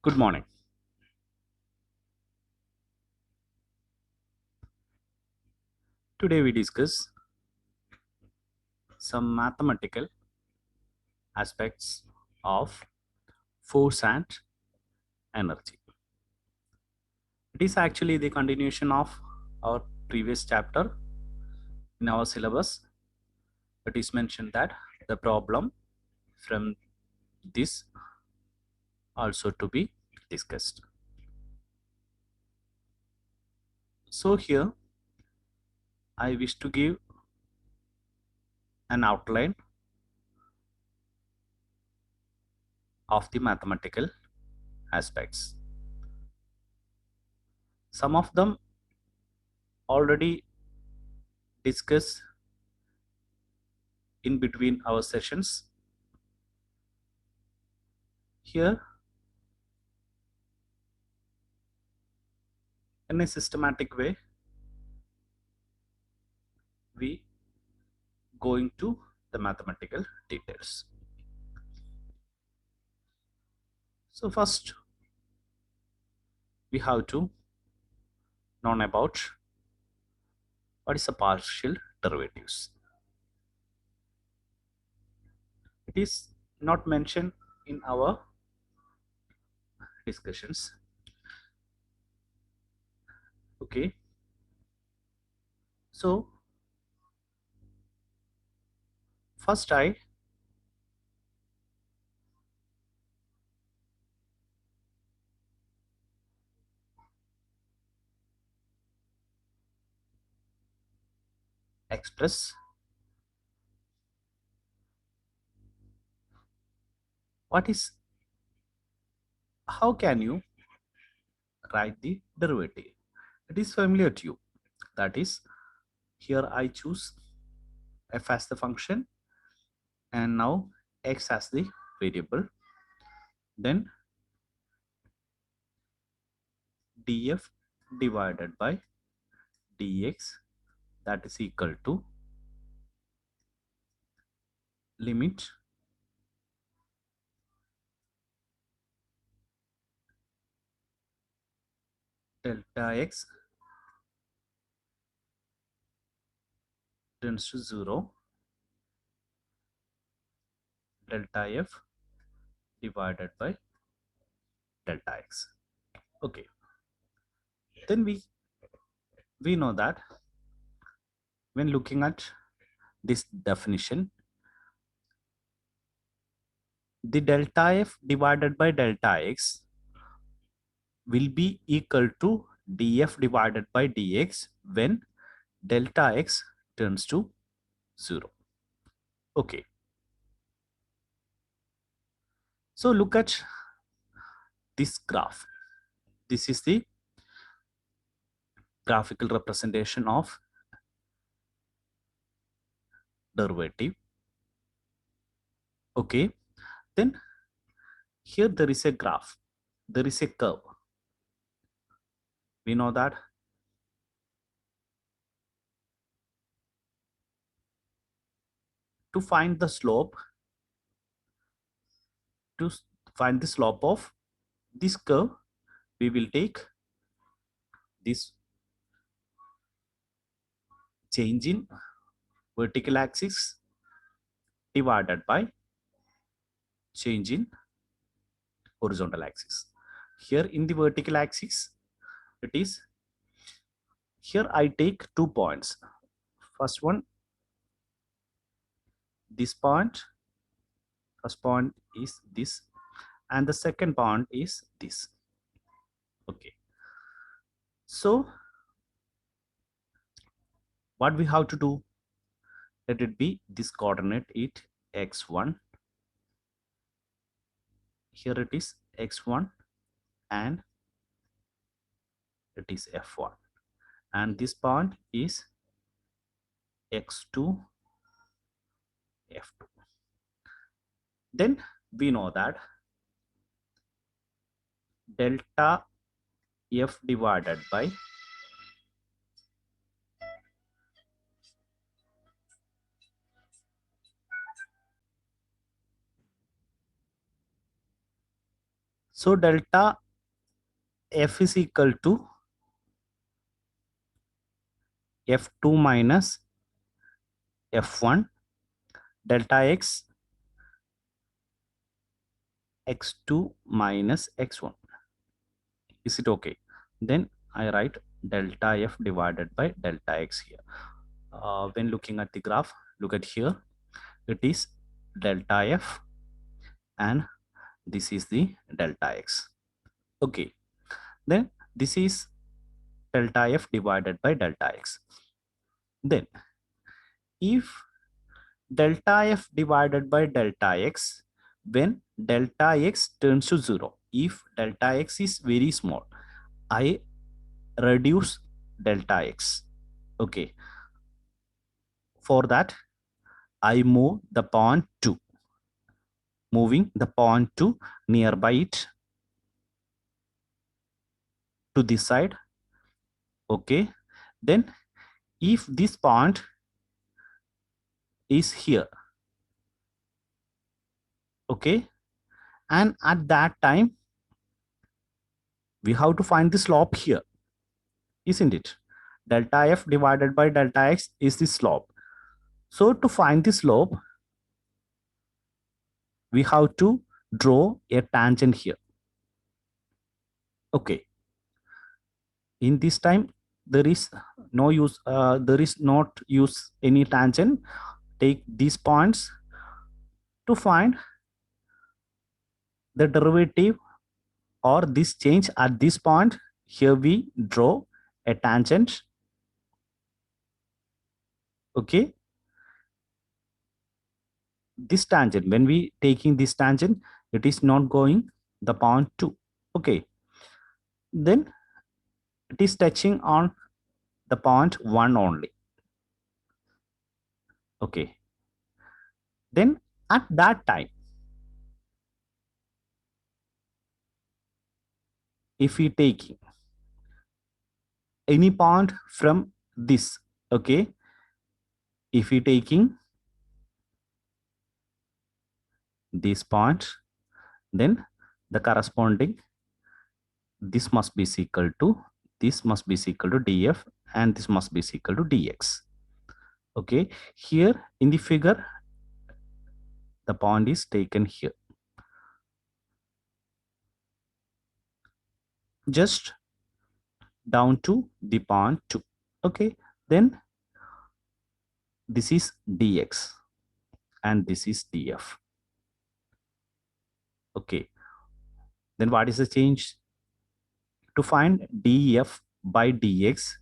Good morning. Today we discuss some mathematical aspects of force and energy. It is actually the continuation of our previous chapter in our syllabus. It is mentioned that the problem from this also to be discussed. So here I wish to give an outline of the mathematical aspects. Some of them already discussed in between our sessions. Here in a systematic way we go into the mathematical details. So first we have to know about what is a partial derivatives. It is not mentioned in our discussions. Okay, so first I express what is, how can you write the derivative. It is familiar to you. That is, here I choose f as the function and now x as the variable. Then df divided by dx, that is equal to limit delta x tends to 0, delta f divided by delta x. Okay, then we know that when looking at this definition, the delta f divided by delta x will be equal to df divided by dx when delta x turns to 0. Okay, so look at this graph. This is the graphical representation of derivative. Okay, then here there is a graph, there is a curve. We know that to find the slope, to find the slope of this curve, we will take this change in vertical axis divided by change in horizontal axis. Here in the vertical axis, it is, here I take 2 points. First one, this point, first point is this, and the second point is this. Okay, so what we have to do, let it be this coordinate, it x1, here it is x1 and it is f1, and this point is x2 f2. Then we know that delta f divided by So delta f is equal to f2 minus f1 delta x x2 minus x1. Is it okay? Then I write delta f divided by delta x here. When looking at the graph, look at here. It is delta f and this is the delta x. Okay. Then this is delta f divided by delta x. Then if delta f divided by delta x, when delta x turns to 0, if delta x is very small, I reduce delta x. Okay, for that I move the point 2, moving the point 2 nearby it to this side. Okay, then if this point is here, okay, and at that time we have to find the slope here, isn't it? Delta f divided by delta x is the slope. So to find the slope, we have to draw a tangent here. Okay, in this time there is no use, there is not use any tangent. Take these points to find the derivative or this change at this point. Here we draw a tangent. Okay, this tangent, when we taking this tangent, it is not going the point 2. Okay, then it is touching on the point 1 only. Okay, then at that time, if we take any point from this, okay, if we taking this point, then the corresponding, this must be equal to, this must be equal to df and this must be equal to dx. Okay, here in the figure the point is taken here, just down to the point 2. Okay, then this is dx and this is df. Okay, then what is the change? To find df by dx,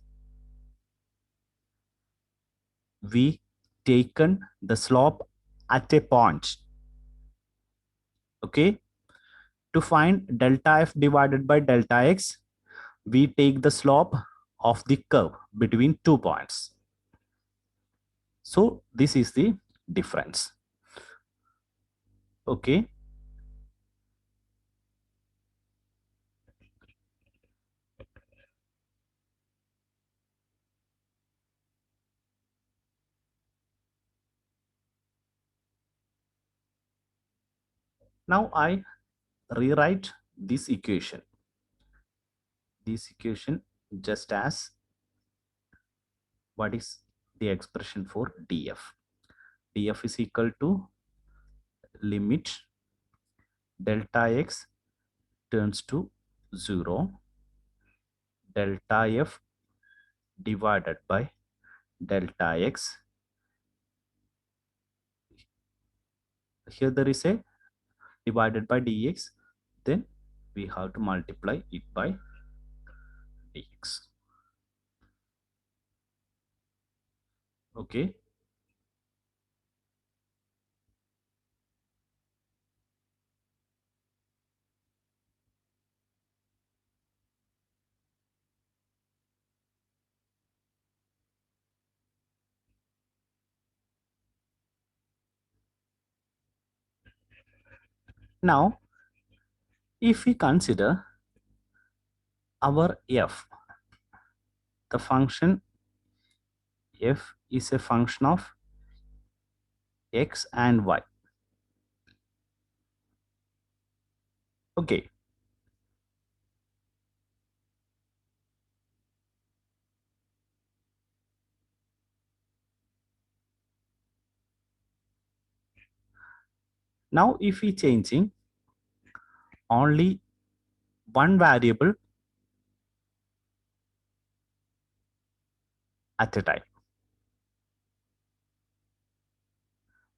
we taken the slope at a point. Okay, to find delta f divided by delta x, we take the slope of the curve between 2 points. So this is the difference. Okay, now I rewrite this equation, just as what is the expression for df. Df is equal to limit delta x turns to 0, delta f divided by delta x. Here there is a divided by dx, then we have to multiply it by dx. Okay, now if we consider our f, the function f is a function of x and y. Okay, Now if we changing only one variable at a time,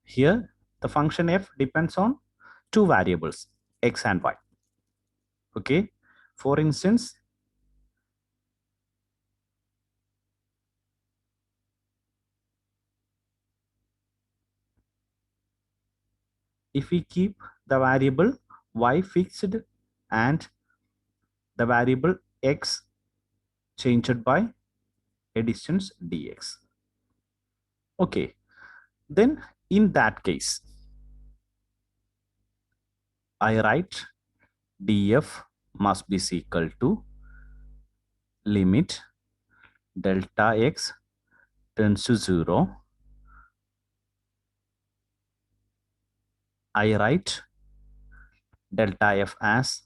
here the function f depends on two variables, x and y. Okay, for instance, if we keep the variable y fixed and the variable x changed by a distance dx. Okay, then in that case, I write df must be equal to limit delta x tends to 0. I write delta f as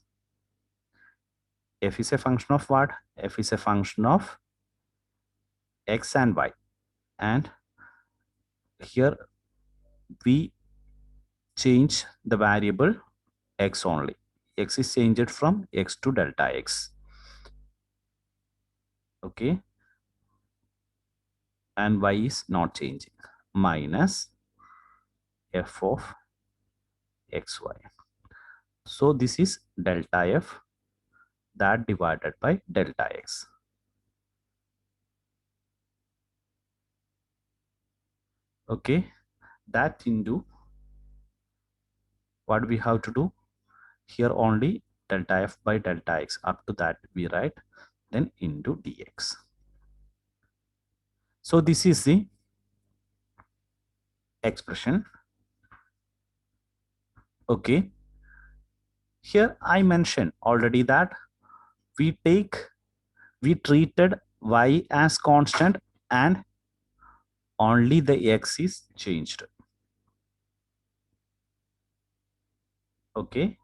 f is a function of what? F is a function of x and y. And here we change the variable x only. X is changed from x to delta x. Okay. And y is not changing. Minus f of xy. So this is delta f that divided by delta x. Okay. That into what we have to do? Here only delta f by delta x. Up to that we write, then into dx. So this is the expression. Okay. Here I mentioned already that we treated y as constant and only the x is changed. Okay.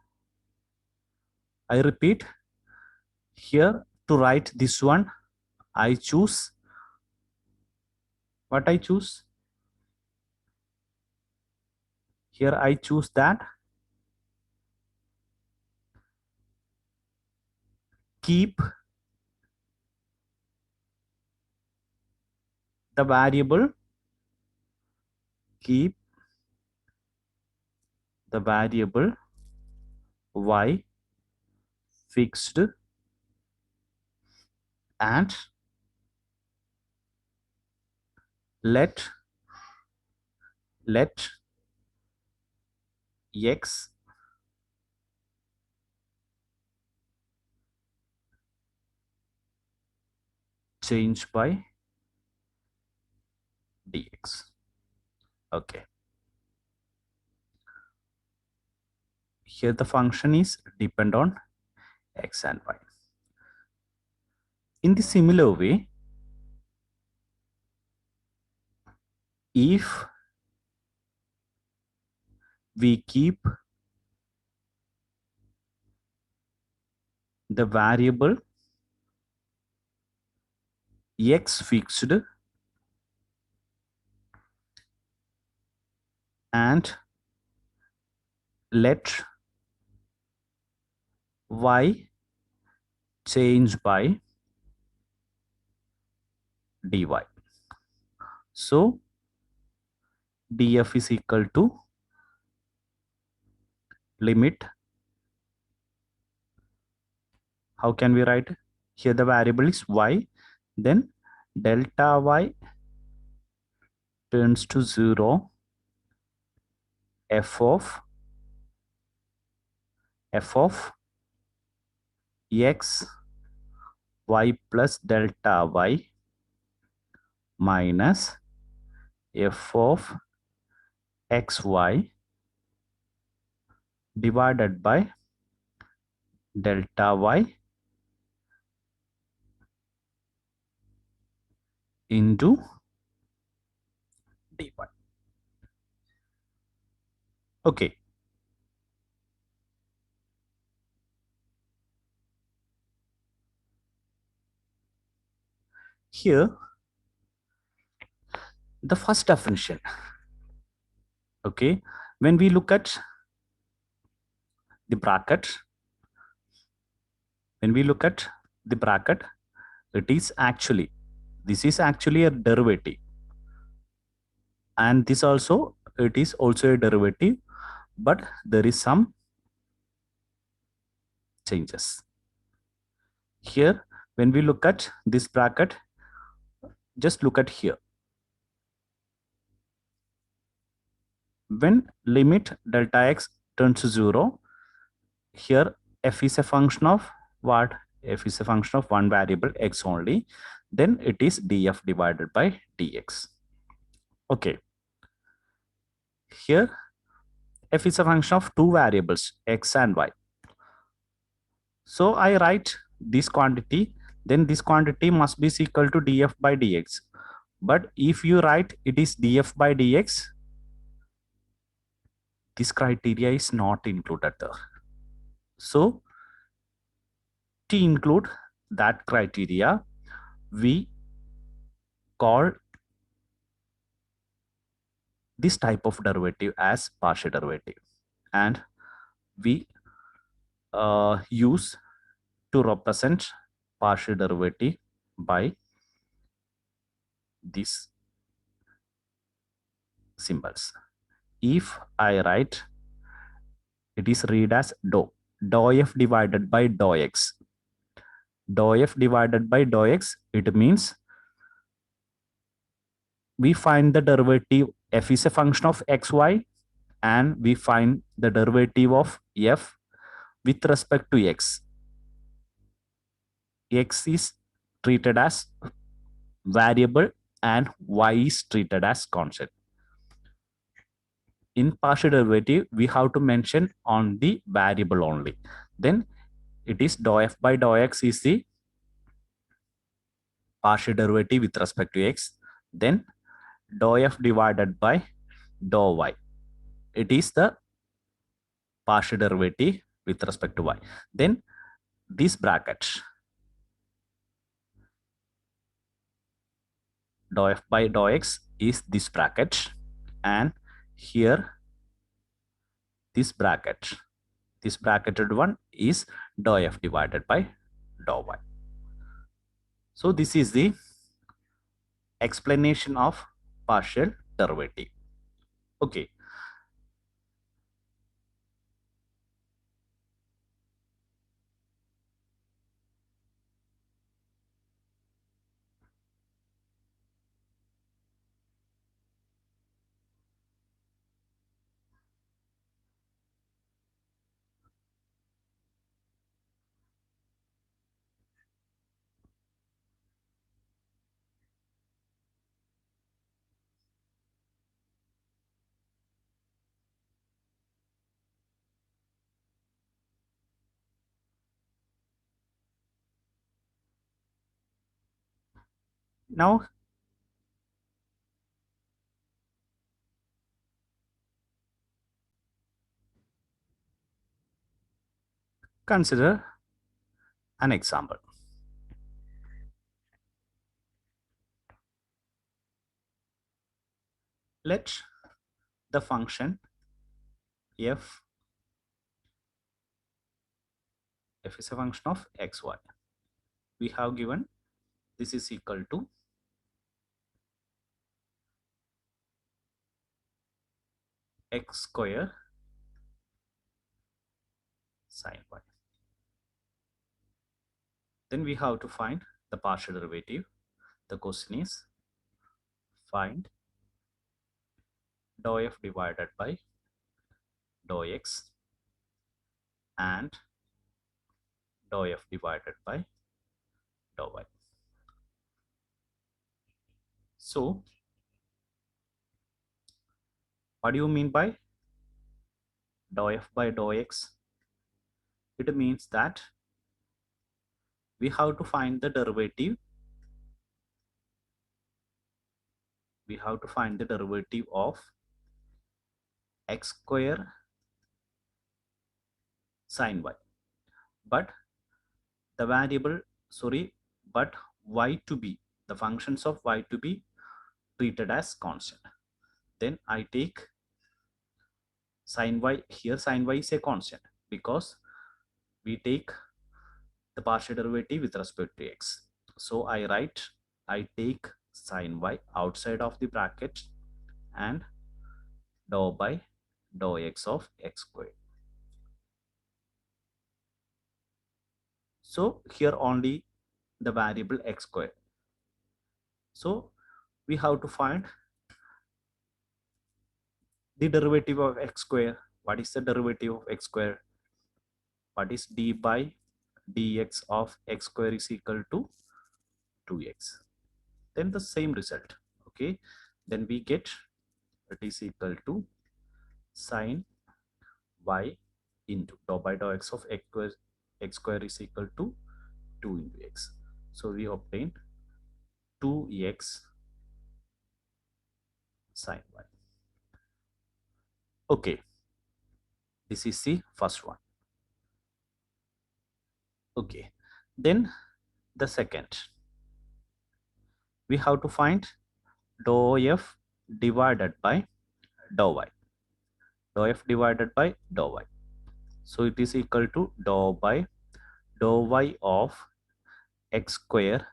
I repeat, here to write this one, I choose what I choose. Here I choose that keep the variable, keep the variable y fixed and let x change by dx. Okay. Here the function is depend on x and y. In the similar way, if we keep the variable x fixed and let y change by dy. So df is equal to limit. How can we write? Here the variable is y, then delta y turns to 0, f of x y plus delta y minus f of xy divided by delta y into dy. Okay. Here, the first definition. Okay. When we look at the bracket, when we look at the bracket, this is actually a derivative, and this also, it is also a derivative, but there is some changes here. When we look at this bracket, just look at here. When limit delta x turns to 0, here f is a function of what? F is a function of one variable x only, then it is df divided by dx. Okay, here f is a function of two variables x and y. So I write this quantity, then this quantity must be equal to df by dx. But if you write it is df by dx, this criteria is not included there. So to include that criteria, we call this type of derivative as partial derivative, and we use to represent partial derivative by these symbols. If I write, it is read as dou f divided by dou x. Dou f divided by dou x, it means we find the derivative. F is a function of xy, and we find the derivative of f with respect to x. X is treated as variable and y is treated as constant. In partial derivative, we have to mention on the variable only. Then it is dou f by dou x is the partial derivative with respect to x. Then dou f divided by dou y, it is the partial derivative with respect to y. Then this bracket, dou f by dou x is this bracket, and here this bracketed one is dou f divided by dou y. So this is the explanation of partial derivative. Okay. Now consider an example. Let the function f is a function of xy. We have given this is equal to x square sine y. Then we have to find the partial derivative. The question is find dou f divided by dou x and dou f divided by dou y. So what do you mean by dou f by dou x? It means that we have to find the derivative. We have to find the derivative of x square sine y. But the variable, but y to be, the functions of y to be treated as constant. Then I take sine y, here sine y is a constant. because we take the partial derivative with respect to x. So I take sine y outside of the bracket and dou by dou x of x squared. So here only the variable x squared. So we have to find the derivative of x square. What is the derivative of x square? What is d by dx of x square is equal to 2x. Then the same result. Okay, then we get it is equal to sine y into dou by dou x of x square is equal to 2 into x. So we obtain 2x sine y. Okay, this is the first one. Okay, then the second, we have to find dou f divided by dou y. Dou f divided by dou y. So it is equal to dou by dou y of x square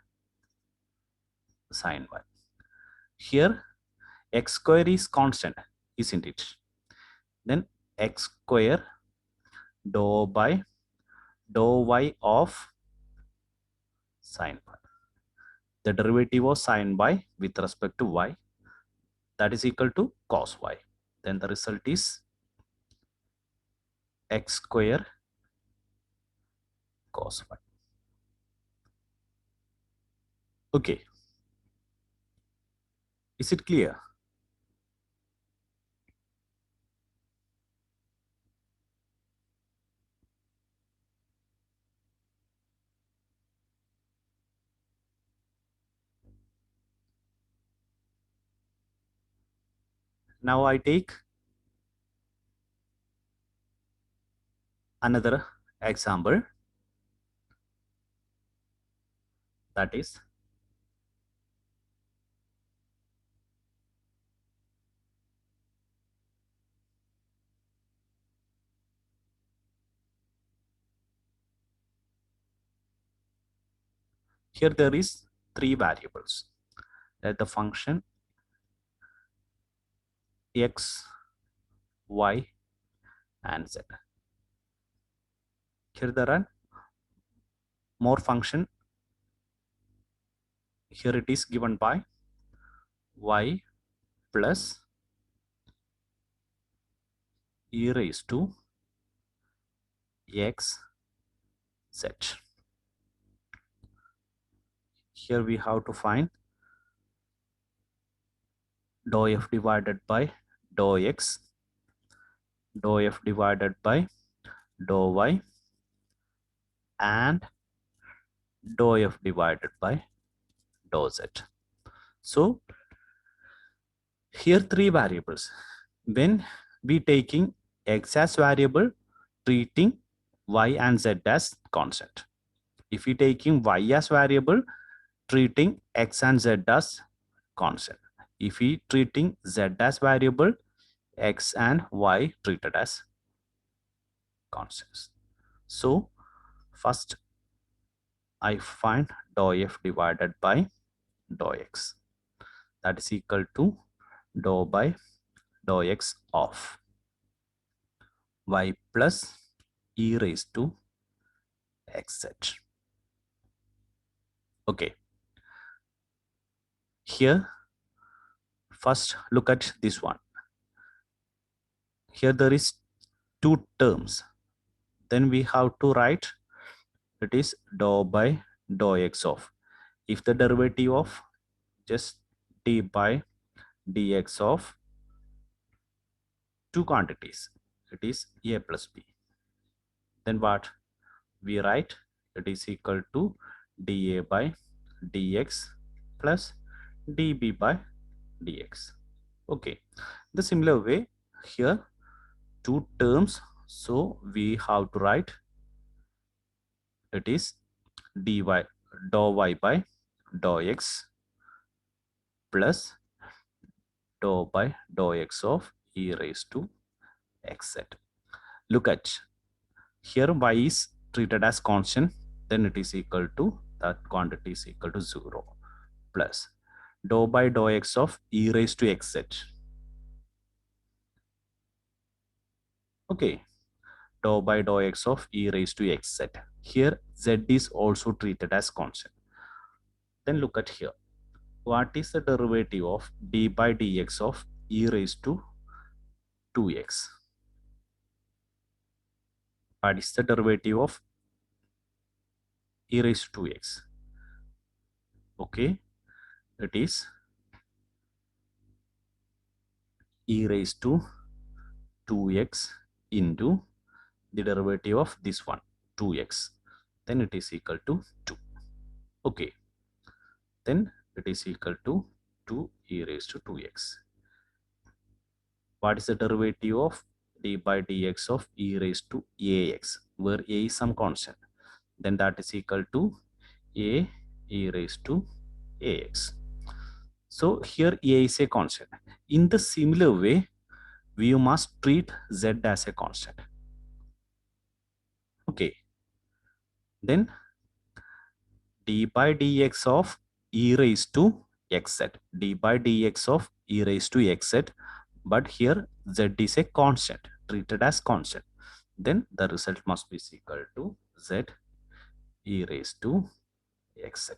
sine y. Here x square is constant, isn't it? Then x square dou by dou y of sine y. The derivative of sine y with respect to y, that is equal to cos y. Then the result is x square cos y. Okay, is it clear? Now I take another example, that is here there is three variables. Let the function x, y and z. Here there are more function. Here it is given by y plus e raised to x z. Here we have to find dou f divided by dou x, dou f divided by dou y, and dou f divided by dou z. So here three variables. When we taking x as variable, treating y and z as constant. If we taking y as variable, treating x and z as constant. If we treating z as variable, x and y treated as constants. So first I find dou f divided by dou x, that is equal to dou by dou x of y plus e raised to xz. Okay, here first look at this one. Here there is two terms. Then we have to write it is dou by dou x of, if the derivative of just d by dx of two quantities, it is a plus b. Then what we write, it is equal to dA by dx plus dB by dx. Okay, the similar way here two terms, so we have to write it is dy dou y by dou x plus dou by dou x of e raised to xz. Look at Here y is treated as constant, then it is equal to, that quantity is equal to 0 plus dou by dou x of e raised to xz. Okay, dou by dou x of e raised to xz. Here z is also treated as constant. Then look at here. What is the derivative of d by dx of e raised to 2x? What is the derivative of e raised to 2x? Okay, it is e raised to 2x into the derivative of this one, 2x. Then it is equal to 2. Okay, then it is equal to 2 e raised to 2x. What is the derivative of d by dx of e raised to ax, where a is some constant? Then that is equal to a e raised to ax. So here a is a constant. In the similar way, we must treat z as a constant. Okay, then d by dx of e raised to xz, d by dx of e raised to xz, but here z is a constant, treated as constant. Then the result must be equal to z e raised to xz.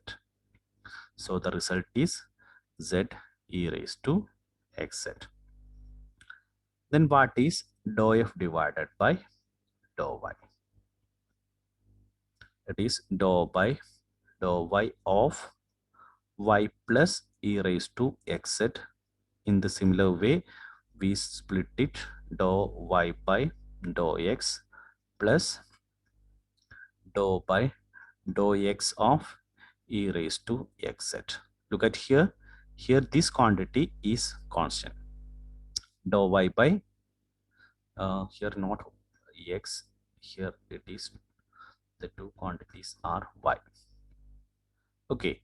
So the result is z e raised to xz. Then what is dou f divided by dou y? It is dou by dou y of y plus e raised to xz. In the similar way, we split it, dou y by dou x plus dou by dou x of e raised to xz. Look at here. Here this quantity is constant. Dou y by, here not x, here it is, the two quantities are y. Okay,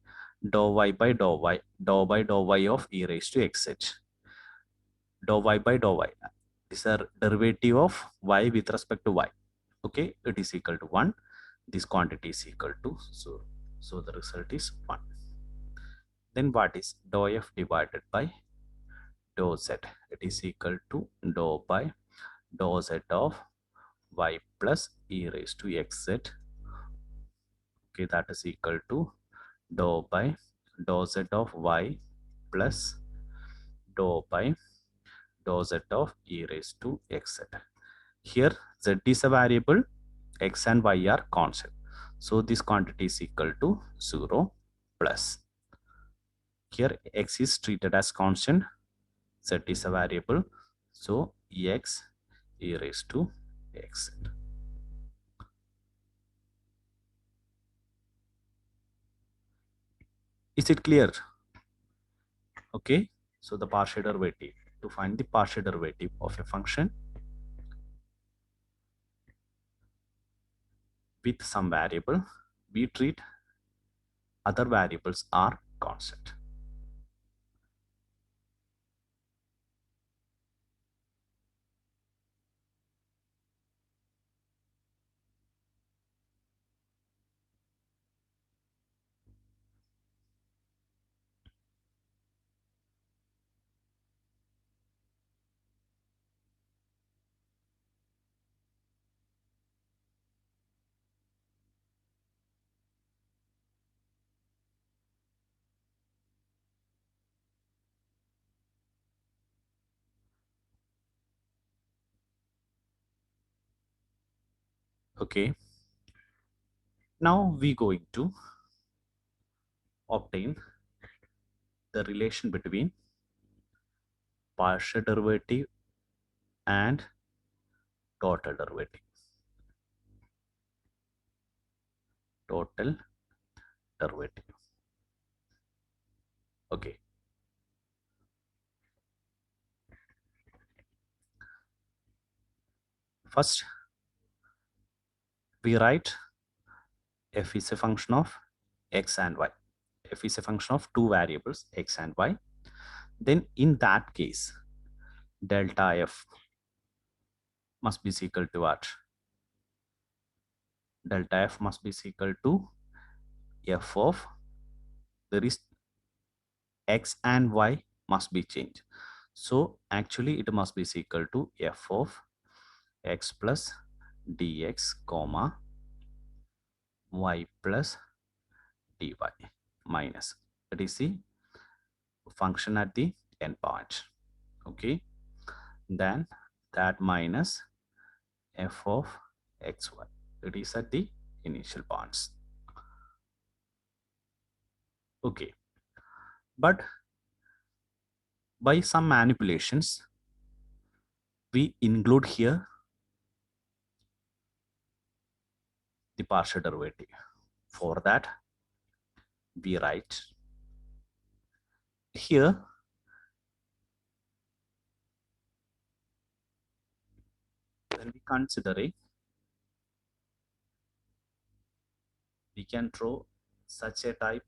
dou y by dou y, dou by dou y of e raised to xz. Dou y by dou y is a derivative of y with respect to y. Okay, it is equal to 1. This quantity is equal to 0. So the result is 1. Then what is dou f divided by dou z? It is equal to dou by dou z of y plus e raised to xz. Okay, that is equal to dou by dou z of y plus dou by dou z of e raised to xz. Here z is a variable, x and y are constant. So this quantity is equal to 0 plus. Here x is treated as constant, z is a variable. So x e raised to xz. Is it clear? Okay. So the partial derivative, to find the partial derivative of a function with some variable, we treat other variables are constant. Okay. Now we going to obtain the relation between partial derivative and total derivative. Total derivative. Okay. First, we write f is a function of x and y. F is a function of two variables, x and y. Then in that case, delta f must be equal to what? delta f must be equal to f of, there is x and y must be changed. So actually it must be equal to f of x plus dx comma y plus dy minus, it is the function at the end point. Okay, then that minus f of xy, it is at the initial points. Okay, but by some manipulations we include here the partial derivative. For that we write here, when we consider it, we can draw such a type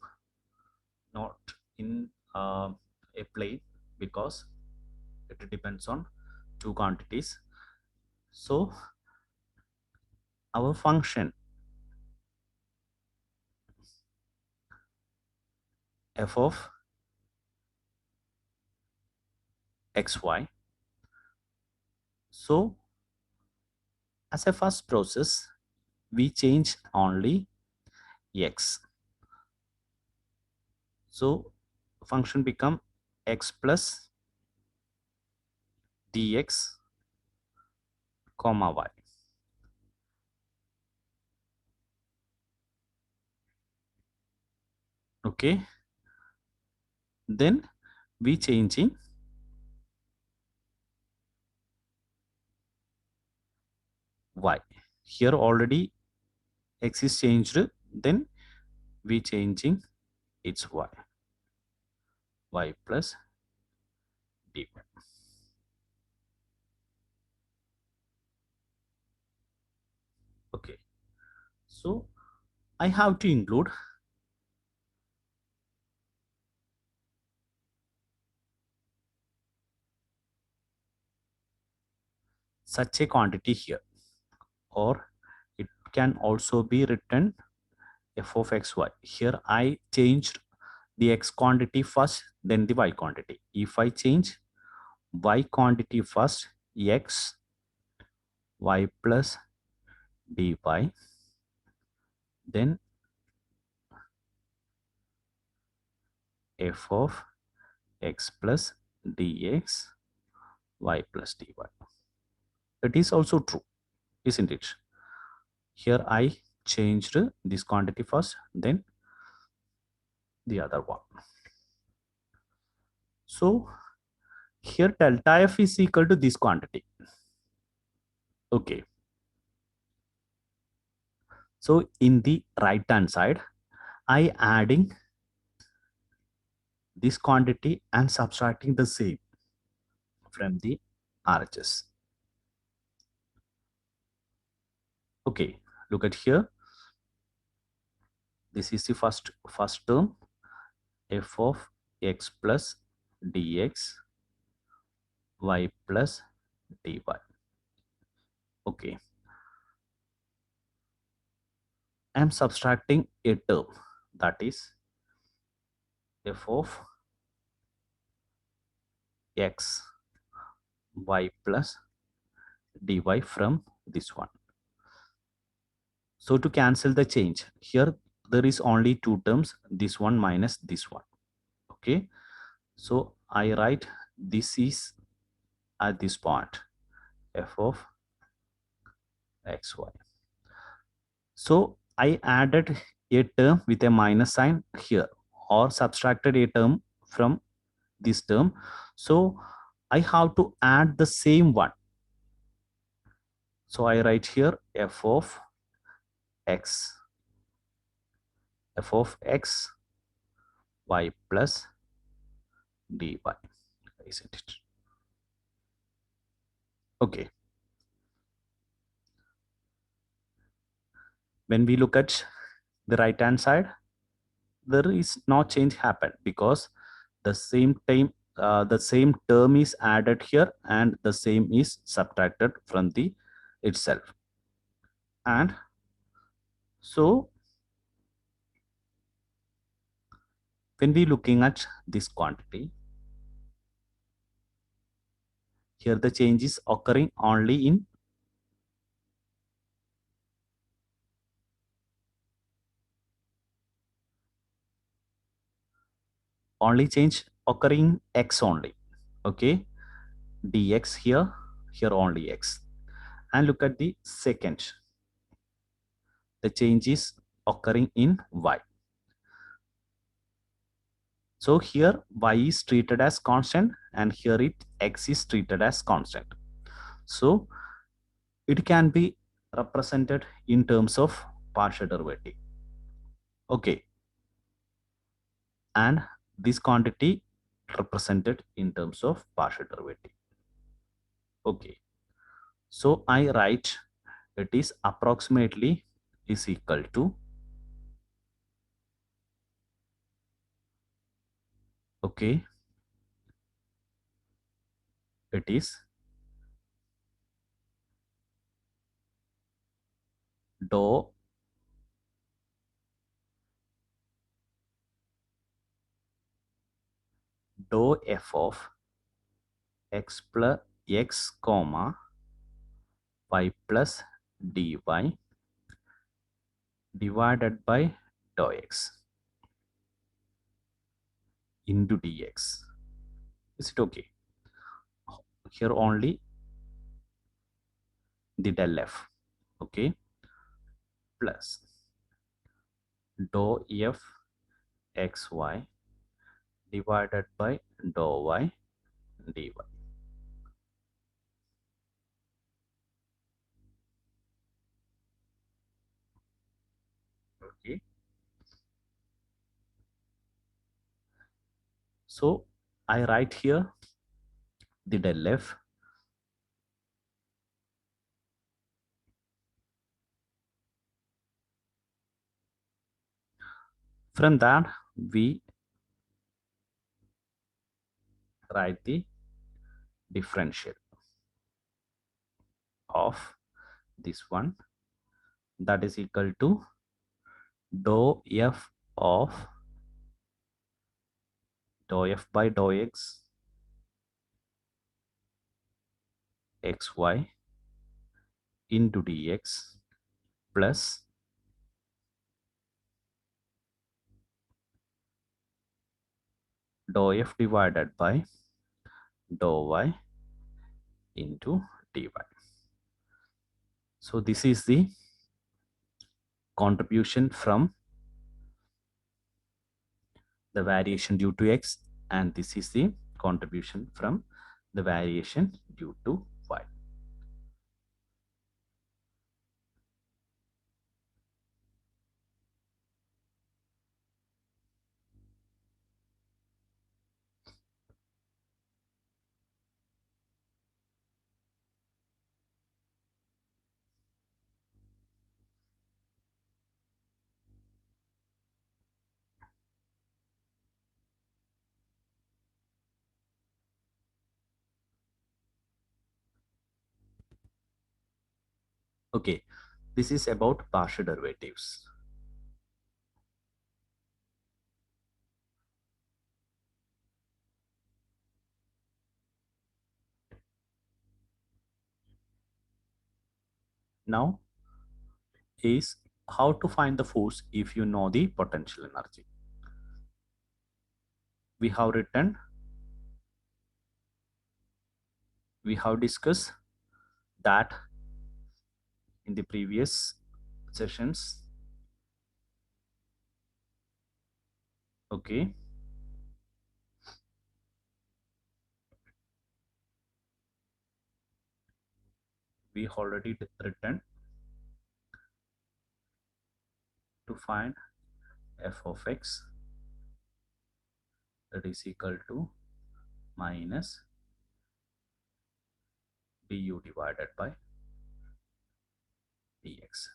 not in a plane, because it depends on two quantities. So our function f of xy, so as a first process we change only x, so function become x plus dx comma y. Okay, then we changing y, here already x is changed, then we changing its y plus dy. Okay, so I have to include such a quantity here, or it can also be written f of xy. Here I changed the x quantity first, then the y quantity. If I change y quantity first, x y plus dy, then f of x plus dx y plus dy. It is also true, isn't it? Here I changed this quantity first, then the other one. So here delta f is equal to this quantity. Okay, so in the right hand side I adding this quantity and subtracting the same from the RHS. Okay, look at here, this is the first term, f of x plus dx y plus dy. Okay, I am subtracting a term, that is f of x y plus dy from this one. So to cancel the change, here there is only two terms, this one minus this one. Okay, so I write this is at this point f of xy. So I added a term with a minus sign here, or subtracted a term from this term. So I have to add the same one. So I write here f of x y plus dy, isn't it? Okay, when we look at the right hand side, there is no change happen, because the same term is added here and the same is subtracted from the itself. And So when we looking at this quantity, here the change is occurring only change occurring x only. Okay, dx here only x. And look at the second, the change is occurring in y. So here y is treated as constant and here x is treated as constant. So it can be represented in terms of partial derivative. Okay, and this quantity represented in terms of partial derivative. Okay, so I write it is approximately is equal to, okay, it is dou f of x plus x comma y plus dy divided by dou x into dx. Is it okay? Here only the del f. Okay, plus dou f xy divided by dou y dy. Okay, so I write here the del f. From that we write the differential of this one, that is equal to dou f of dou f by dou x xy into dx plus dou f divided by dou y into dy. So this is the contribution from the variation due to x, and this is the contribution from the variation due to y. Okay, this is about partial derivatives. Now is how to find the force if you know the potential energy. We have written, we have discussed that in the previous sessions. Okay, we already written to find f of x, that is equal to minus du divided by dx.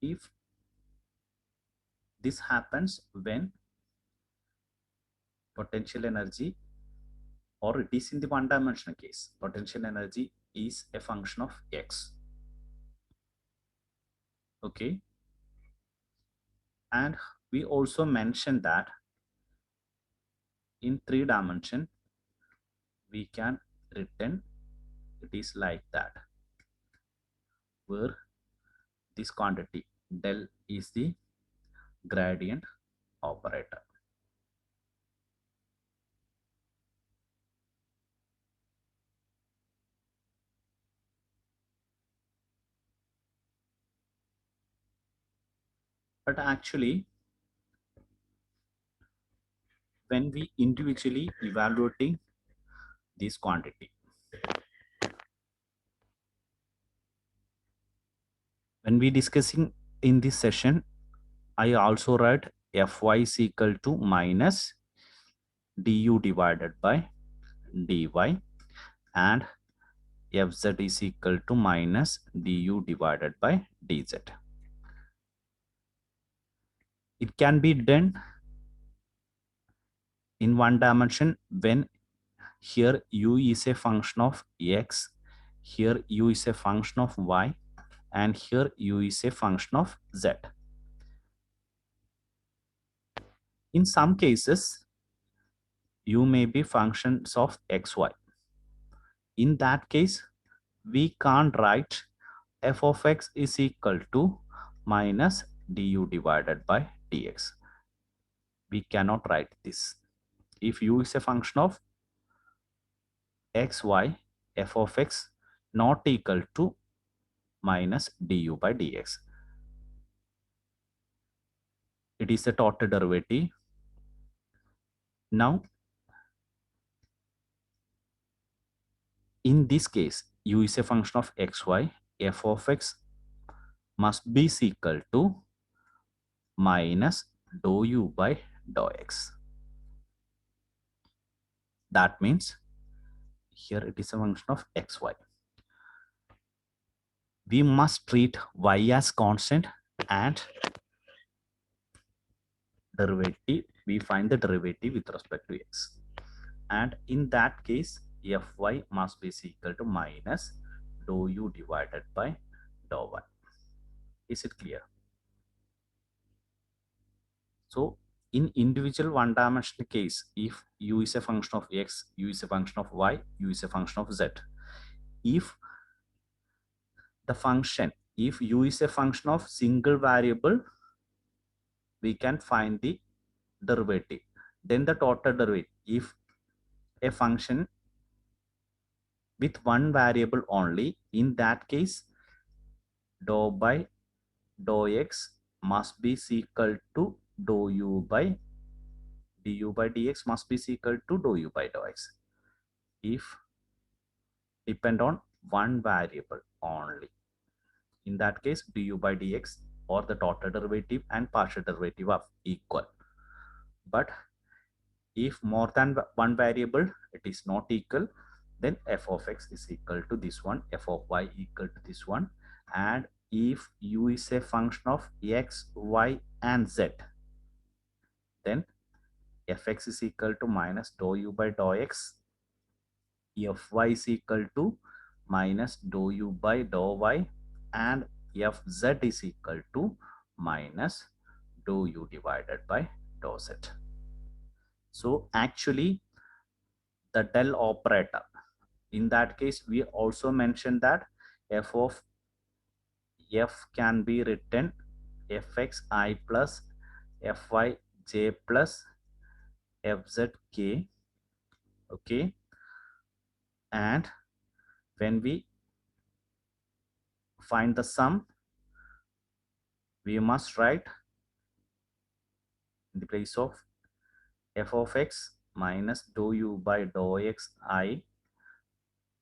If this happens when potential energy, or it is in the one dimensional case, potential energy is a function of x. Okay, And we also mentioned that in 3 dimension we can written it is like that, where this quantity del is the gradient operator. But actually, when we individually evaluating this quantity, when we discussing in this session, I also write Fy is equal to minus du divided by dy, and Fz is equal to minus du divided by dz. It can be done in 1 dimension when here u is a function of x, here u is a function of y, and here u is a function of z. In some cases, u may be functions of xy. In that case, we can't write f of x is equal to minus du divided by dx. We cannot write this. If u is a function of xy, f of x not equal to minus du by dx. It is a total derivative. Now, in this case, u is a function of xy, f of x must be equal to minus dou u by dou x. That means here it is a function of xy. We must treat y as constant and derivative, we find the derivative with respect to x. And in that case, fy must be equal to minus dou u divided by dou y. Is it clear? So in individual 1 dimensional case, if u is a function of x, u is a function of y, u is a function of z. If the function, if u is a function of single variable, we can find the derivative. Then the total derivative, if a function with one variable only, in that case, dou by dou x must be equal to dou u by du by dx must be equal to dou u by dou x. If depend on one variable only, in that case du by dx or the total derivative and partial derivative are equal. But if more than one variable, it is not equal, then f of x is equal to this one, f of y equal to this one. And if u is a function of x, y, and z, then fx is equal to minus dou u by dou x, fy is equal to minus dou u by dou y, and fz is equal to minus dou u divided by dou z. So actually, the del operator, in that case, we also mentioned that f of f can be written fxi plus fyj plus fzk. Okay, and when we find the sum, we must write in the place of f of x minus dou u by dou x I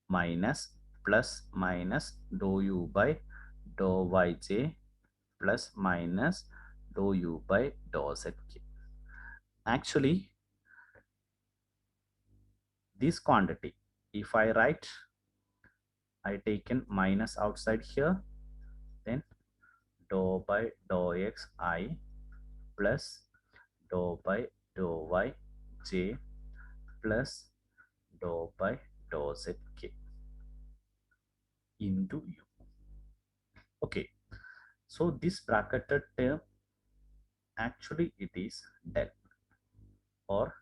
minus plus minus dou u by dou yj plus minus dou u by dou zk. Actually, this quantity, if I write, I taken minus outside here, then dou by dou x I plus dou by dou y j plus dou by dou z k into u. Okay, so this bracketed term Actually, it is del, or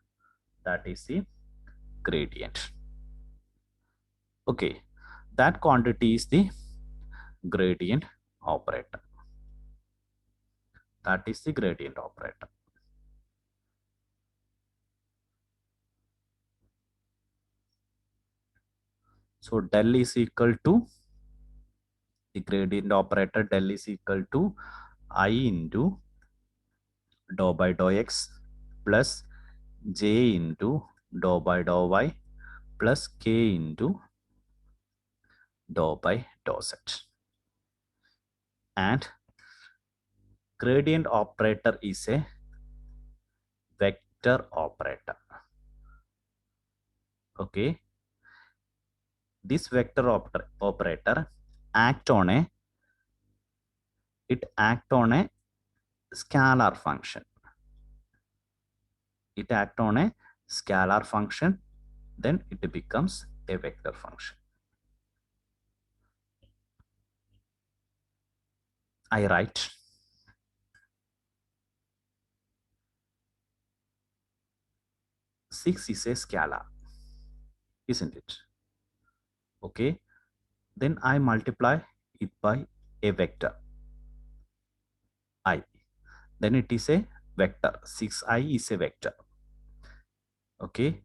that is the gradient. Okay, that quantity is the gradient operator. That is the gradient operator. So del is equal to the gradient operator, del is equal to I into dou by dou x plus j into dou by dou y plus k into dou by dou z. And gradient operator is a vector operator. Okay, this vector operator act on a scalar function. It act on a scalar function, then it becomes a vector function. I write 6 is a scalar, isn't it? Okay, then I multiply it by a vector I, then it is a vector. 6i is a vector. Okay,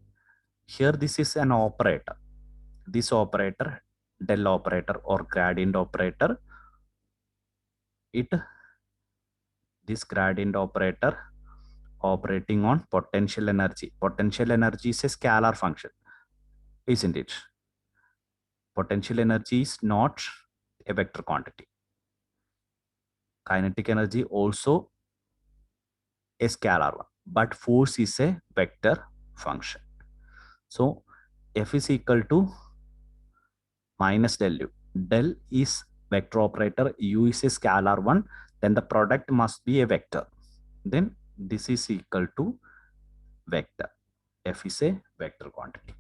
here this is an operator. This operator, del operator or gradient operator, this gradient operator operating on potential energy. Potential energy is a scalar function, isn't it? Potential energy is not a vector quantity. Kinetic energy also a scalar one, but force is a vector function. So F is equal to minus del u. Del is vector operator, u is a scalar one, then the product must be a vector. Then this is equal to vector. F is a vector quantity.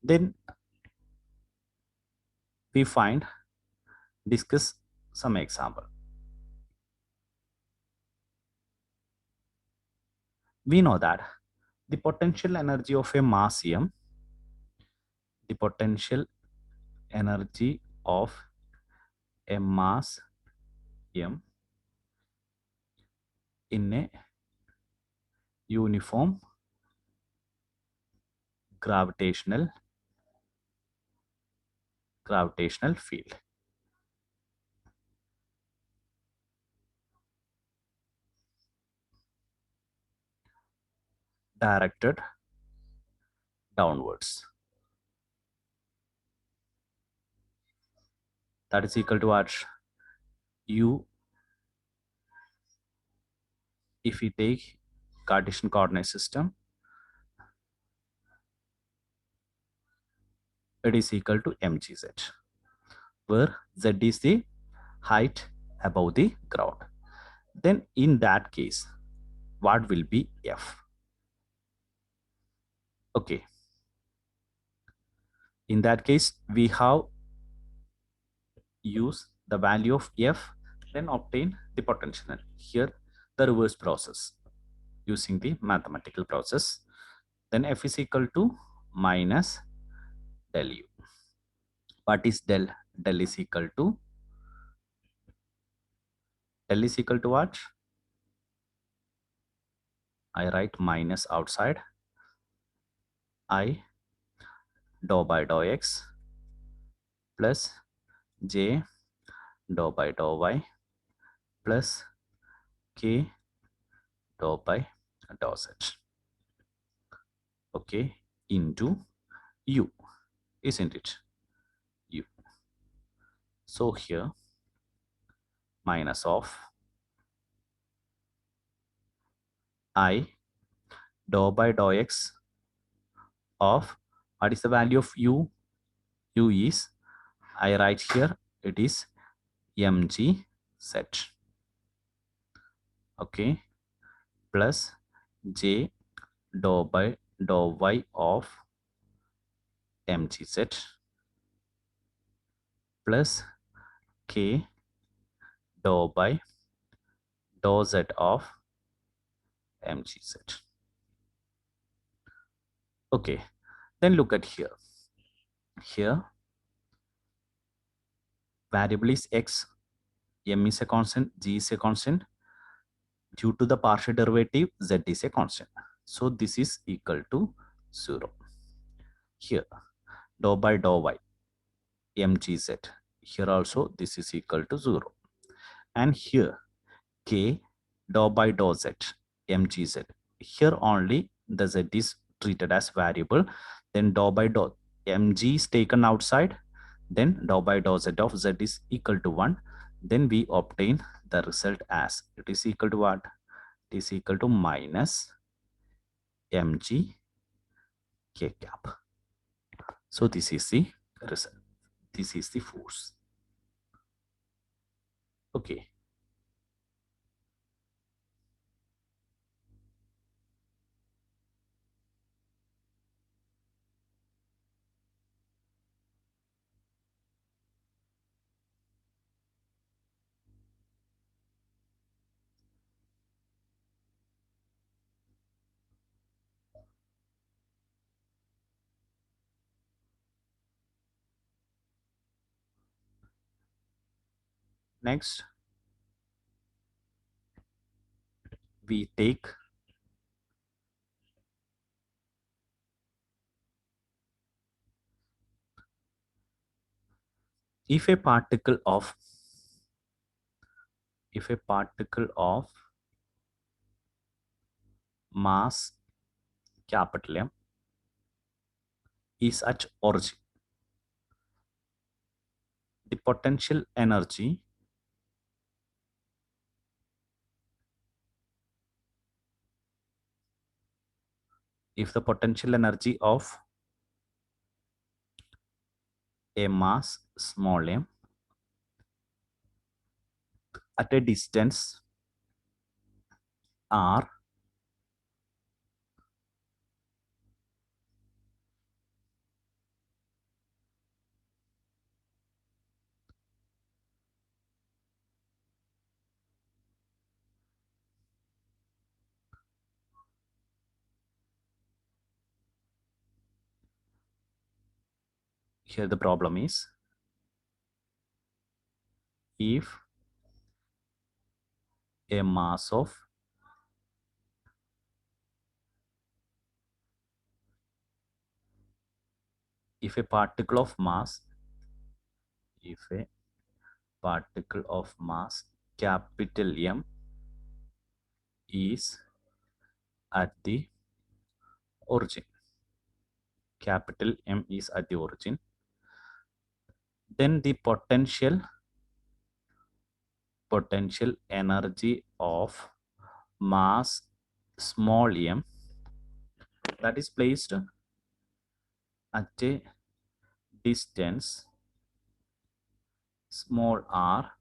Then we discuss some example. We know that the potential energy of a mass m, the potential energy of a mass m in a uniform gravitational field. Directed downwards. That is equal to what? U, if we take Cartesian coordinate system, it is equal to mgz, where z is the height above the ground. Then in that case, what will be F? Okay, in that case, we have used the value of F, then obtain the potential. Here, the reverse process using the mathematical process. Then F is equal to minus del U. What is del? Del is equal to what? I write minus outside I dou by dou x plus j dou by dou y plus k dou by dou z. Okay, into u, isn't it? U. So here minus of I dou by dou x of, what is the value of u? U is, I write here, it is mg set. Okay, plus j dou by dou y of mg set plus k dou by dou z of mg set. Okay, then look at here. Here variable is x, m is a constant, g is a constant. Due to the partial derivative, z is a constant. So this is equal to 0. Here dou by dou y mgz, here also this is equal to 0. And here k dou by dou z mgz, here only the z is treated as variable, then dou by dou mg is taken outside, then dou by dou z of z is equal to 1, then we obtain the result as, it is equal to what? It is equal to minus mg k cap. So this is the result, this is the force. Okay, next we take if a particle of mass capital M is at origin, the potential energy if the potential energy of a mass small m at a distance r here the problem is, if a mass of if a particle of mass if a particle of mass capital M is at the origin, capital M is at the origin, then the potential energy of mass small m that is placed at a distance small r,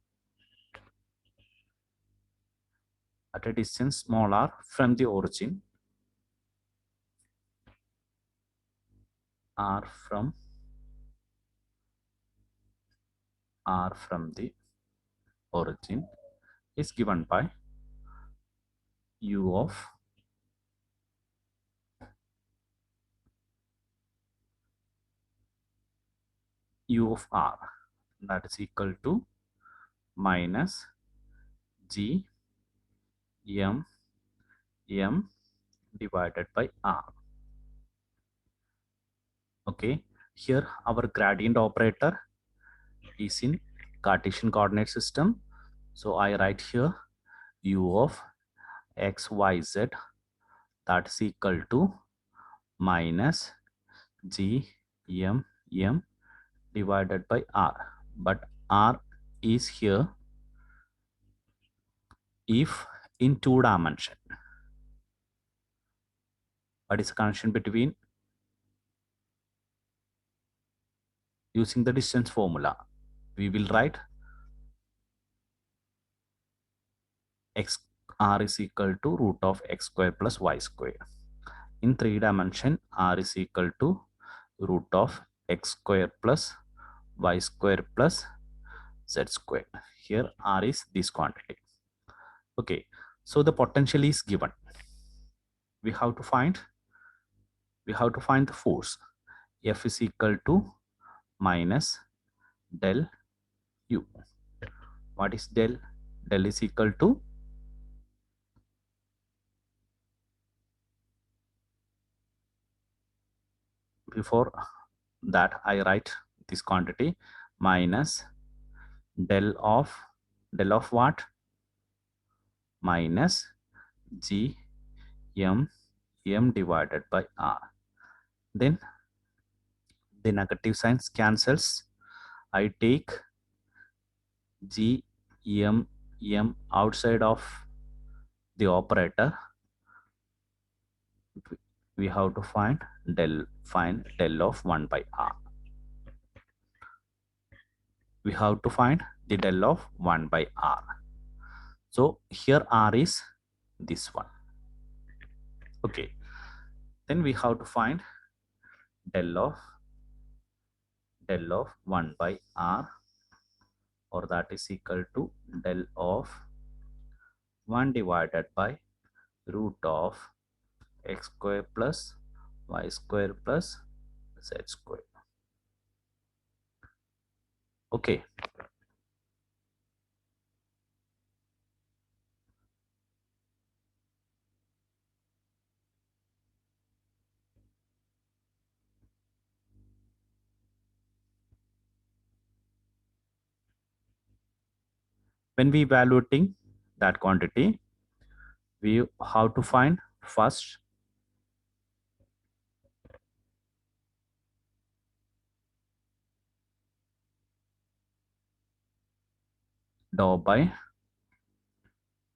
at a distance small r from the origin, r from the origin is given by u of r, that is equal to minus g m m divided by r. Okay, here our gradient operator is in Cartesian coordinate system, so I write here u of x y z, that is equal to minus g m m divided by r, but r is here if in two dimension. What is the connection between using the distance formula, we will write x r is equal to root of x square plus y square. In 3 dimension, r is equal to root of x square plus y square plus z square. Here r is this quantity. Okay, so the potential is given. We have to find the force. F is equal to minus del u. What is del? Del is equal to before that I write this quantity minus del of what? Minus g m divided by r. Then the negative signs cancels. I take g m outside of the operator. We have to find del of 1 by r. We have to find the del of 1 by r. So here r is this one. Okay, then we have to find del of 1 by r, or that is equal to del of 1 divided by root of x square plus y square plus z square. Okay, when we evaluating that quantity, we have to find first dou by,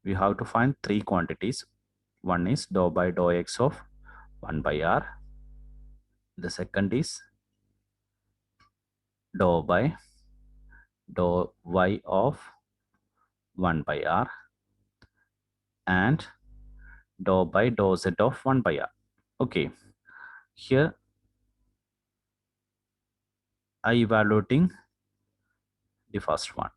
we have to find three quantities. One is dou by dou x of 1 by r. The second is dou by dou y of 1 by r, and dou by dou z of 1 by r. Okay, here I evaluating the first one.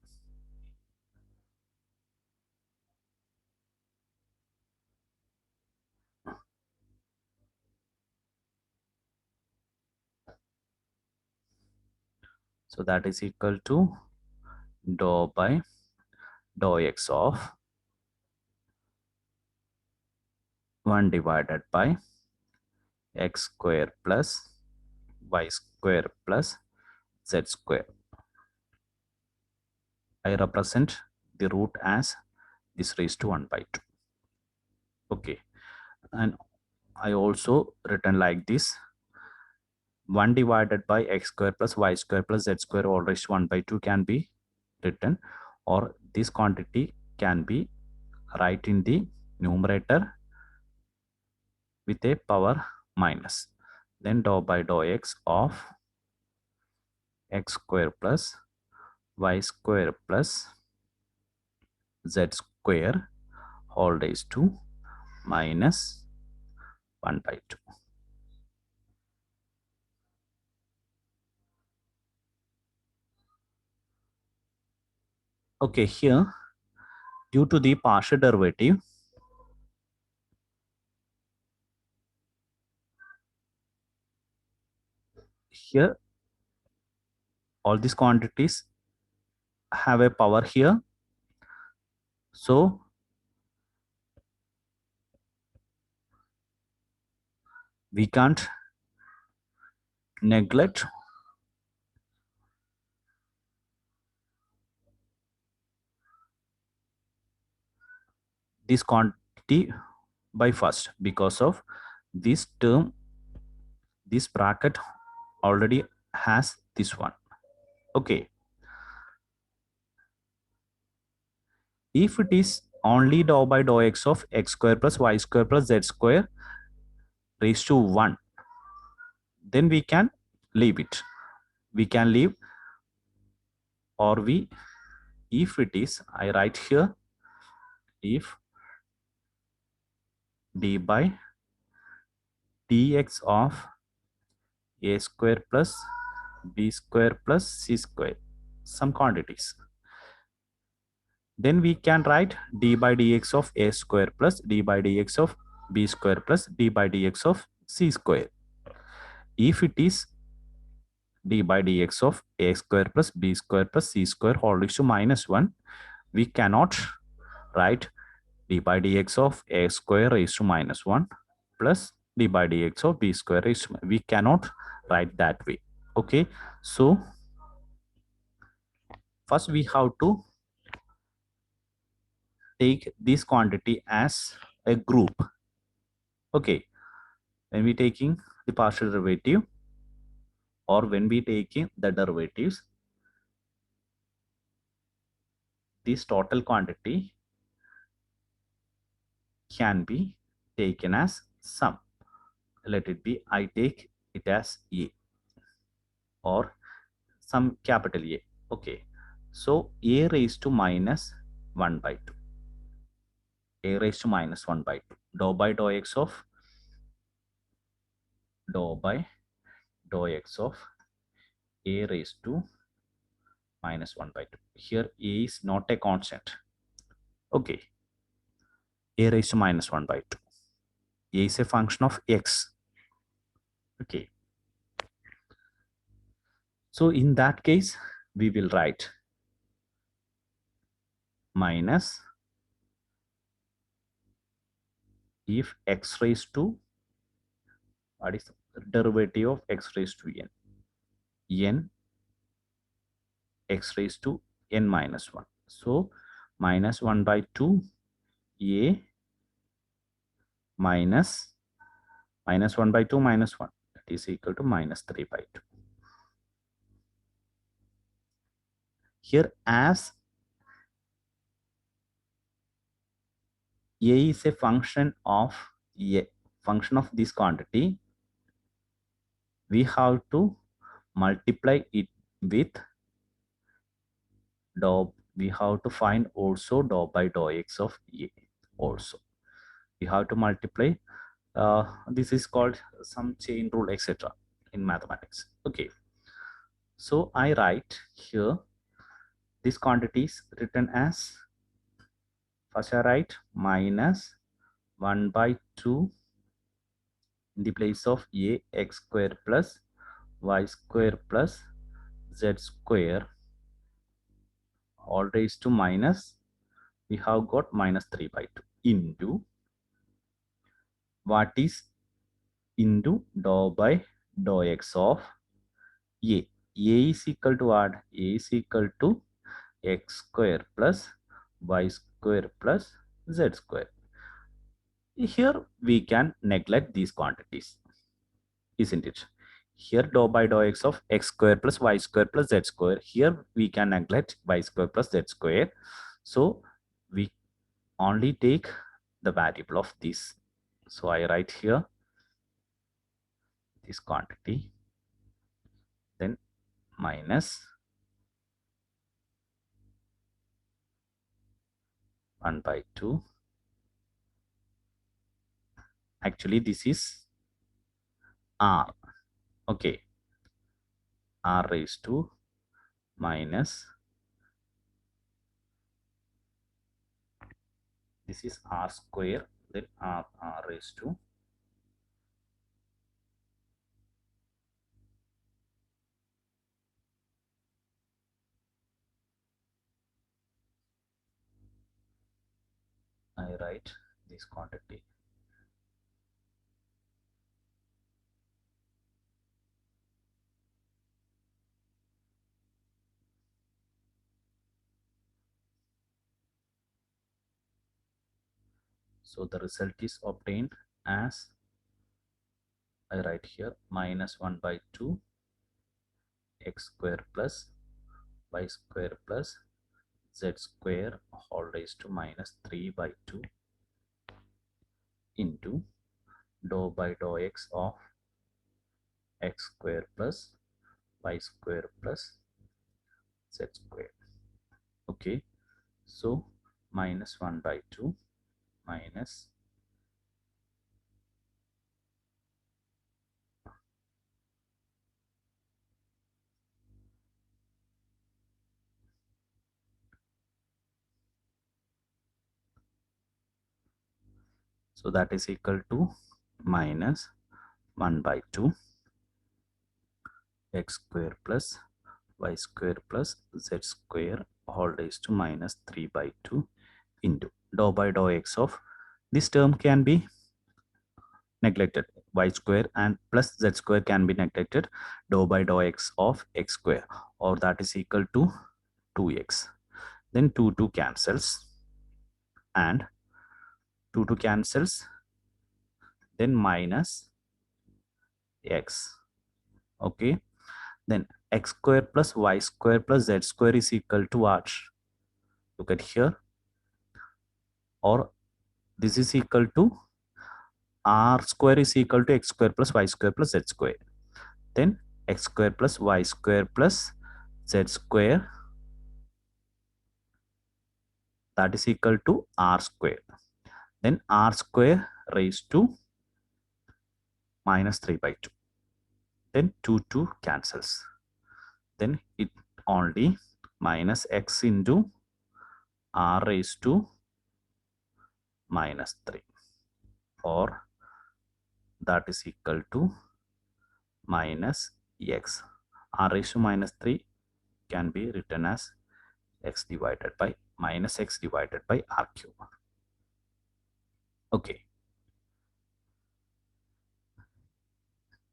So that is equal to dou by dou x of 1 divided by x square plus y square plus z square. I represent the root as this raised to 1 by 2. Okay, and I also written like this: 1 divided by x square plus y square plus z square all raised to 1 by 2 can be written, or this quantity can be right in the numerator with a power minus. Then dou by dou x of x square plus y square plus z square all raised to minus 1 by 2. Okay, here due to the partial derivative, here all these quantities have a power here, so we can't neglect this quantity by first, because of this term, this bracket already has this one. Okay, if it is only dou by dou x of x square plus y square plus z square raised to 1, then we can leave it. we can leave, or we, if it is, I write here, if d by dx of a square plus b square plus c square, some quantities, then we can write d by dx of a square plus d by dx of b square plus d by dx of c square. If it is d by dx of a square plus b square plus c square whole raised to minus 1, we cannot write d by dx of a square raised to minus 1 plus d by dx of b square raised to, we cannot write that way. Okay, so first we have to take this quantity as a group. Okay, when we taking the partial derivative, or when we taking the derivatives, this total quantity can be taken as sum. Let it be, I take it as A, or some capital A. Okay, so A raised to minus 1 by 2, A raised to minus 1 by 2, dou by dou x of, dou by dou x of A raised to minus 1 by 2. Here A is not a constant. Okay, A raised to minus 1 by 2. A is a function of x. Okay, so in that case, we will write minus, if x raised to, what is the derivative of x raised to n? N x raised to n minus 1. So minus 1 by 2 a minus 1 by 2 minus 1, that is equal to minus 3 by 2. Here, as a is a function of this quantity, we have to multiply it with dou. We have to find also dou by dou x of a. Also, we have to multiply. This is called some chain rule, etc. in mathematics. Okay, so I write here this quantity is written as, first I write minus 1 by 2 in the place of a x square plus y square plus z square all raised to minus, we have got minus 3 by 2 into, what is, into dou by dou x of a. A is equal to what? A is equal to x square plus y square plus z square. Here we can neglect these quantities, isn't it? Here dou by dou x of x square plus y square plus z square. Here we can neglect y square plus z square. So we only take the variable of this. So I write here this quantity, then minus 1 by 2. Actually, this is r. Okay, r raised to minus, this is r square, then r raised to I write this quantity. So the result is obtained as, I write here, minus 1 by 2 x square plus y square plus z square all raised to minus 3 by 2 into dou by dou x of x square plus y square plus z square. Okay, so minus 1 by 2 minus so that is equal to minus 1 by 2 x square plus y square plus z square all raised to minus 3 by 2 into dou by dou x of this term can be neglected, y square and plus z square can be neglected, dou by dou x of x square, or that is equal to 2x. Then 2 cancels and 2 cancels, then minus x. Okay, then x square plus y square plus z square is equal to what? Look at here, or this is equal to r square is equal to x square plus y square plus z square. Then x square plus y square plus z square, that is equal to r square. Then r square raised to minus 3 by 2. Then 2 cancels. Then it only minus x into r raised to minus 3, or that is equal to minus x. R raised to minus 3 can be written as x divided by minus x divided by r cube. Okay.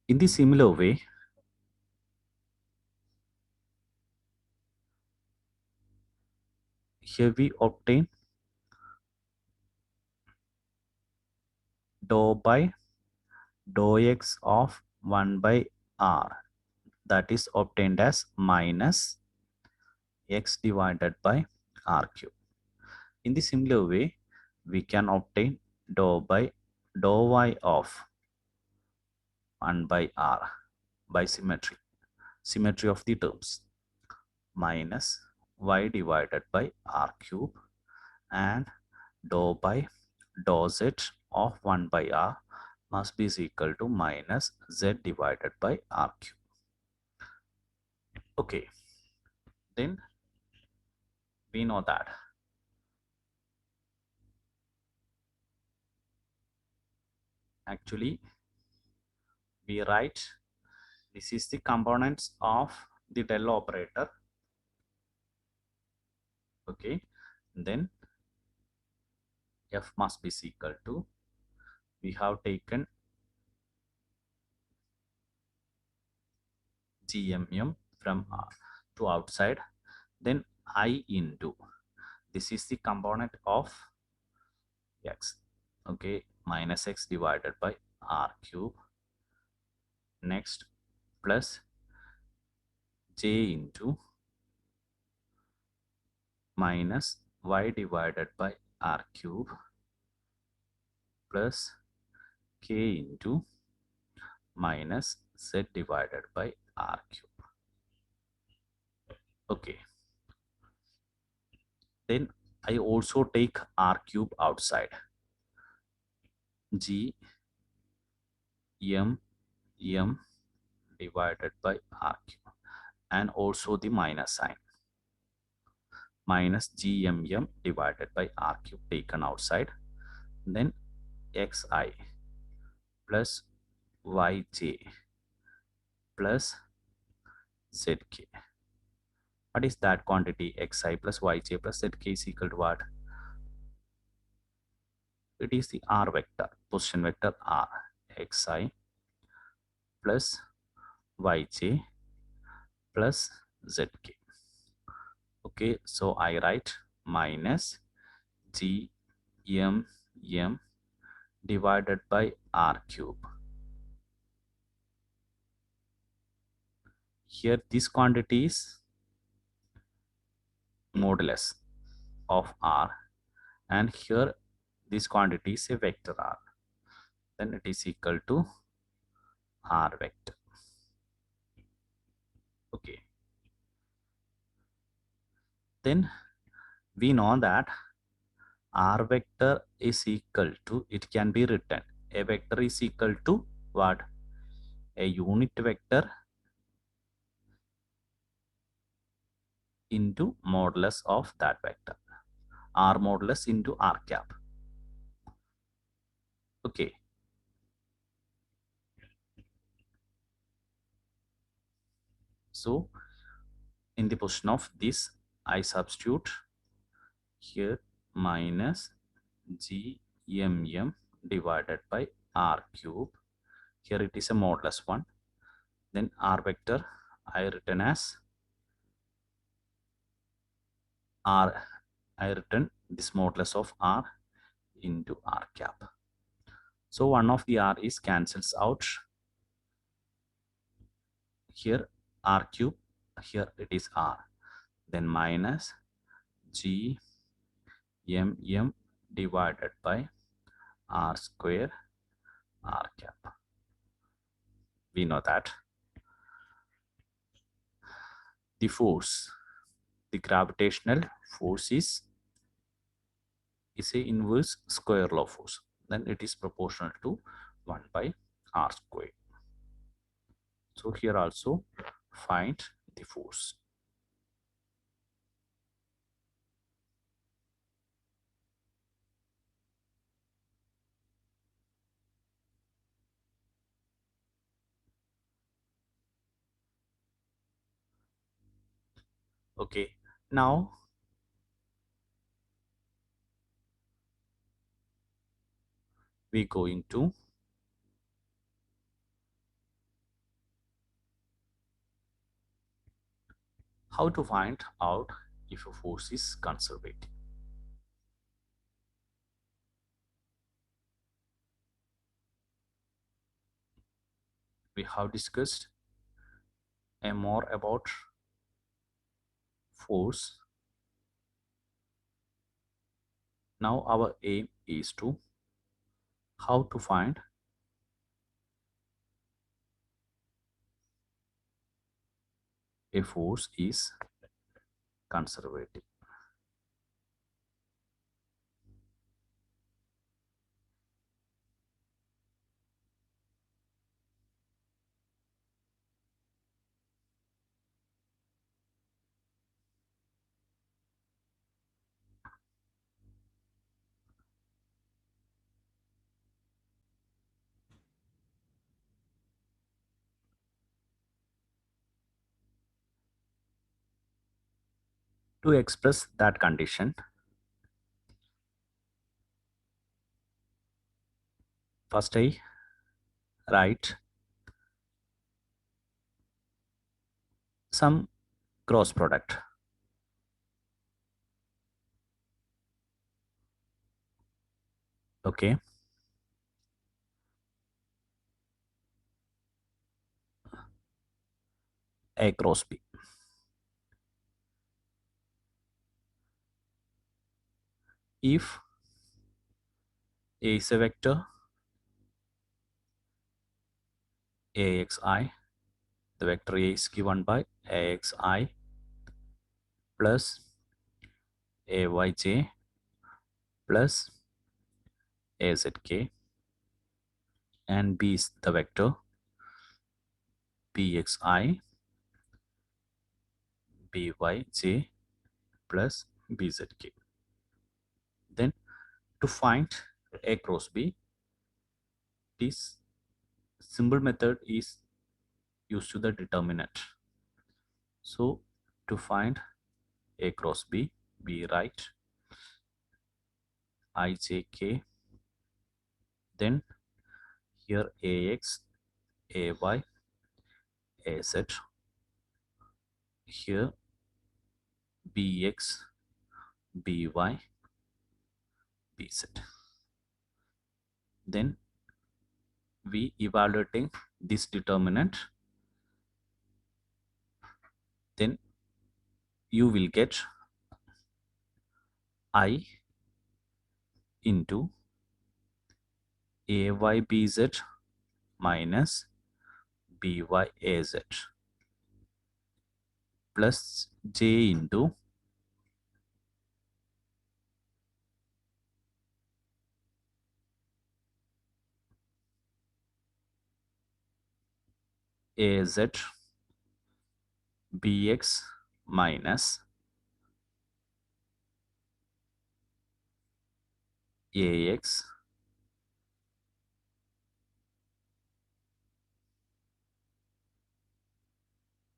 In the similar way, here we obtain dou by dou x of 1 by r, that is obtained as minus x divided by r cube. In the similar way, we can obtain dou by dou y of 1 by r by symmetry of the terms, minus y divided by r cube, and dou by dou z of 1 by r must be equal to minus z divided by r cube. Okay, then we know that actually we write this is the components of the del operator. Okay, then f must be equal to, we have taken gmm from to outside, then I into this is the component of x. Okay, minus x divided by r cube, next plus j into minus y divided by r cube plus k into minus z divided by r cube. Okay, then I also take r cube outside, g m m divided by r cube, and also the minus sign, minus gmm divided by r cube taken outside, then xi plus yj plus zk. What is that quantity? Xi plus yj plus zk is equal to what? It is the r vector, position vector r, xi plus yj plus zk. Okay, so I write minus g m divided by r cube. Here this quantity is modulus of r, and here this quantity is a vector r, then it is equal to r vector. Then we know that r vector is equal to, it can be written, a vector is equal to what? A unit vector into modulus of that vector, r modulus into r cap. Okay, so in the position of this, I substitute here minus gmm divided by r cube. Here it is a modulus 1. Then r vector I written as r, I written this modulus of r into r cap. So one of the r is cancels out. Here r cube, here it is r. Then minus g mm divided by r square r cap. We know that the force, the gravitational force is a inverse square law force. Then it is proportional to 1 by r square. So here also find the force. Okay, now we going to how to find out if a force is conservative. We have discussed a more about force. Now our aim is to how to find a force is conservative. To express that condition, first I write some cross product. Okay, a cross b. If a is a vector axi, the vector a is given by axi plus ayj plus azk, and b is the vector bxi byj plus bzk. Then to find a cross b, this simple method is used to the determinant. So to find a cross b, we write ijk, then here ax, ay, az, here bx, by, bz. Then we evaluating this determinant, then you will get I into aybz minus byaz plus j into az bx minus ax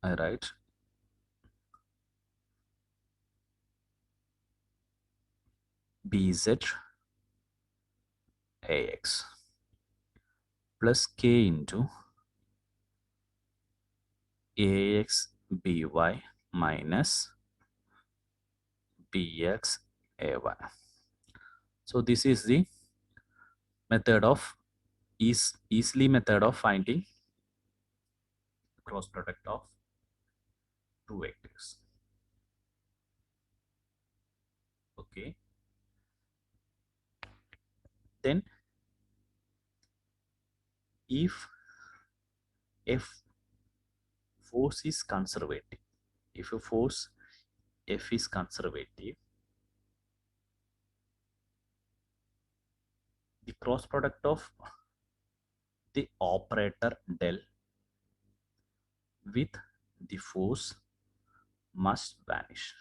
I write bz ax plus k into ax by minus bx ay. So this is the method of easily method of finding cross product of two vectors. Okay, then if f force is conservative, if a force f is conservative, the cross product of the operator del with the force must vanish.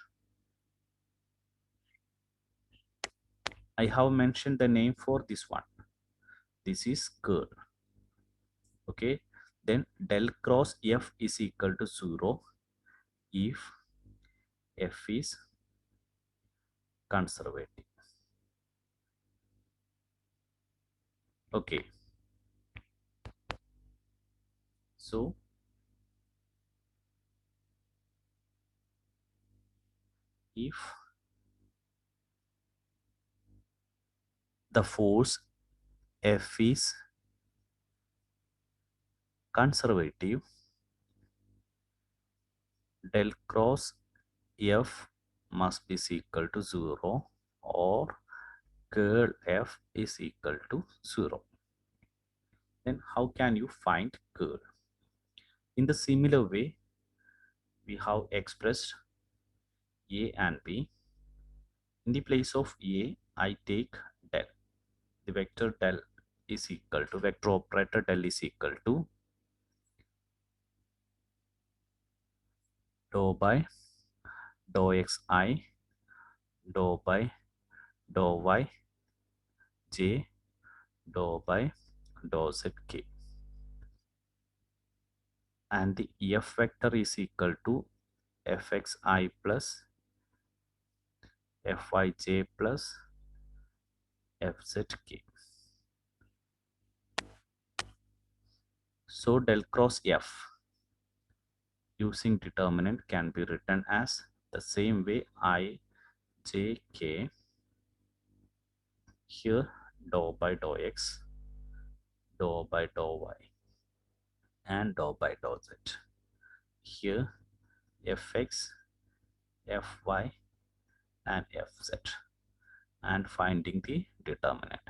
I have mentioned the name for this one. This is curl. Okay, then del cross f is equal to 0 if f is conservative. Okay, so if the force f is conservative, del cross f must be equal to 0 or curl f is equal to 0. Then how can you find curl? In the similar way, we have expressed a and b. In the place of a, I take del. The vector del is equal to, vector operator del is equal to dou by dou xi dou by dou yj dou by dou zk, and the f vector is equal to fxi plus fyj plus fzk. So del cross f using determinant can be written as the same way I j k, here dou by dou x, dou by dou y, and dou by dou z, here fx, fy, and fz, and finding the determinant.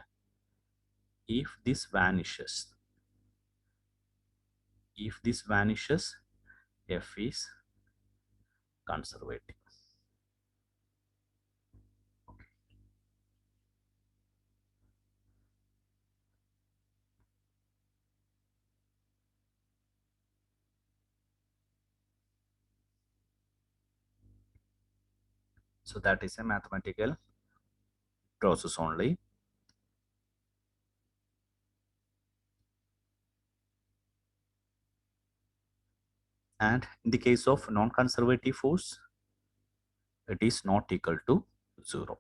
If this vanishes, f is conservative. So that is a mathematical process only. And in the case of non-conservative force, it is not equal to 0.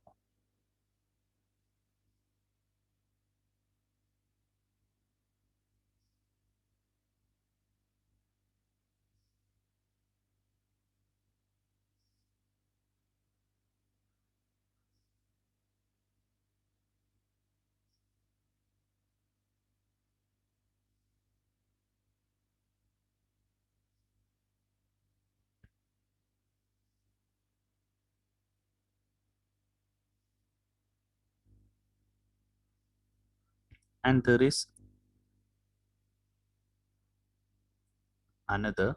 And there is another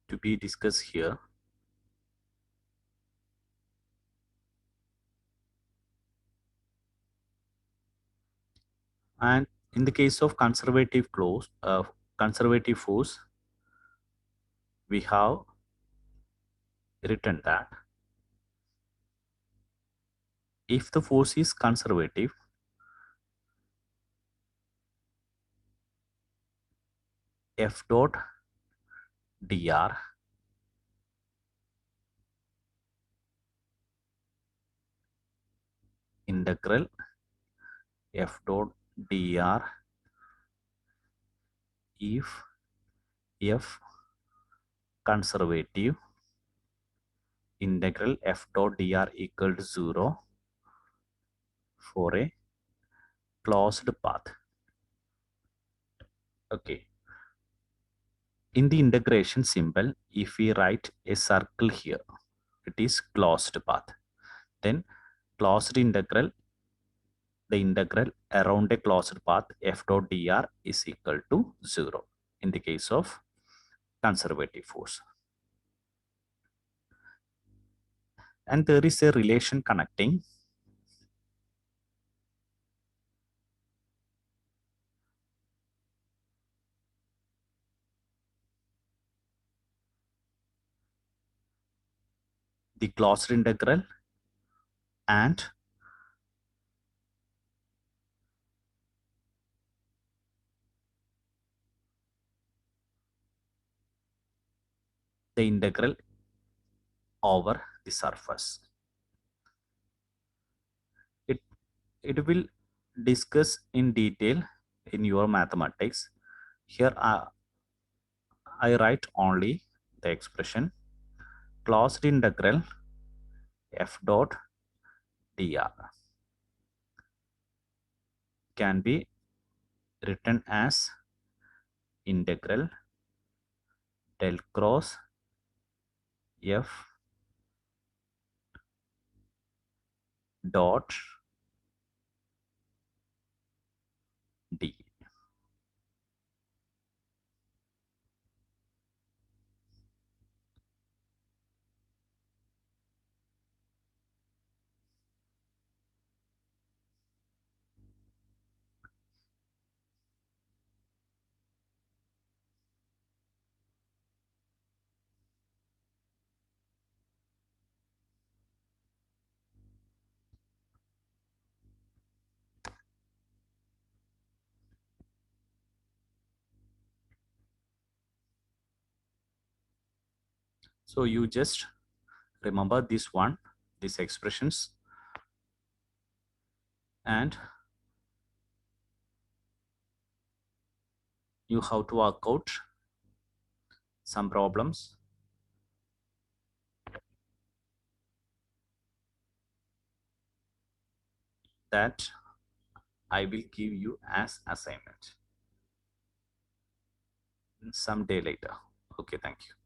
to be discussed here. And In the case of conservative force, we have written that if the force is conservative, F dot dr integral F dot dr if F conservative integral F dot dr equal to 0 for a closed path. Okay. In the integration symbol, if we write a circle here, it is closed path. Then closed integral, the integral around a closed path F dot dr is equal to 0 in the case of conservative force. And there is a relation connecting the closed integral and the integral over the surface. It, it will discuss in detail in your mathematics. Here I write only the expression closed integral F dot dr can be written as integral del cross F dot d. So you just remember this one, these expressions, and you have to work out some problems that I will give you as assignment some day later. Okay, thank you.